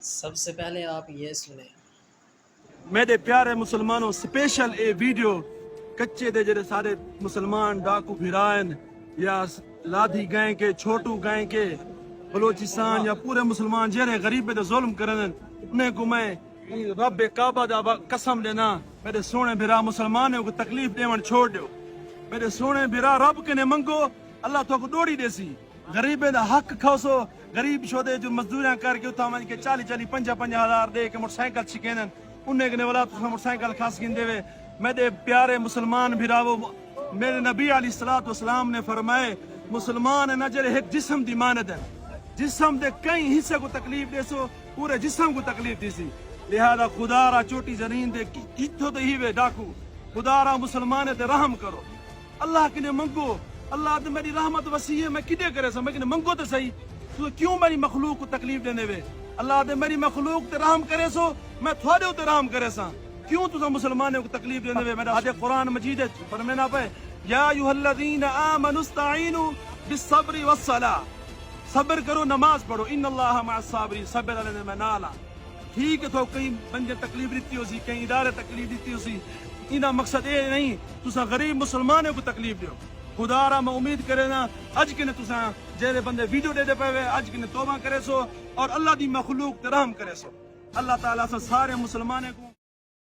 سب سے پہلے آپ یہ سنیں۔ میرے پیارے مسلمانوں، سپیشل اے ویڈیو کچے دے جڑے سارے مسلمان ڈاکو بھرائن یا لادھی گائیں کے چھوٹو گائیں کے بلوچستان یا پورے مسلمان جڑے غریب دے ظلم کرن انہیں کو میں رب کعبہ دا قسم دینا میرے سونے بھرا مسلمانوں کو تکلیف دیون چھوڑ دیو۔ میرے سونے بھرا رب کے نے منگو اللہ تو کو ڈوڑی دیسی غریب دا حق کھوسو۔ غریب شودے جو مزدوریاں کر کے اتھا من کے 40-50 ہزار دے کے موٹر سائیکل چھکینن انہیں کنے والا تو موٹر سائیکل خاص گندے وے۔ میرے پیارے مسلمان بھراو، میرے نبی علیہ السلام نے فرمائے مسلمان نہ جڑے ایک جسم دی مانت ہے، جسم دے کئی حصے کو تکلیف دے سو پورے جسم کو تکلیف دی سی۔ لہذا خدا را چوٹی زمین دے کتھو تے ہی وے ڈاکو، خدا را مسلمان تے رحم کرو، اللہ کے نے منگو۔ اللہ تے میری رحمت وسیع ہے، میں کدے کرے سا، میں کنے منگو تے صحیح، تو کیوں میری مخلوق کو تکلیف دینے وے؟ اللہ تے میری مخلوق تے رحم کرے سو، میں تھوڑے تے رحم کرے سا، کیوں تو مسلمانوں کو تکلیف دینے وے؟ میرا حدیث قرآن مجید ہے فرمانا پہ یا ایھا الذین آمنوا استعینوا بالصبر والصلاۃ، صبر کرو نماز پڑھو، ان اللہ مع الصابرین، صبر والے میں نالا۔ ٹھیک ہے تو کئی بندے تکلیف دیتی ہو سی، کئی ادارے تکلیف دیتی ہو سی، انہا مقصد یہ نہیں تسا غریب مسلمانوں کو تکلیف دیو۔ خدا را میں امید کرے نا اج کے نے تسا جیرے بندے ویڈیو دے دے پے ہوئے اج کے نے توبہ کرے سو اور اللہ دی مخلوق تے رحم کرے سو۔ اللہ تعالیٰ سے سارے مسلمانوں کو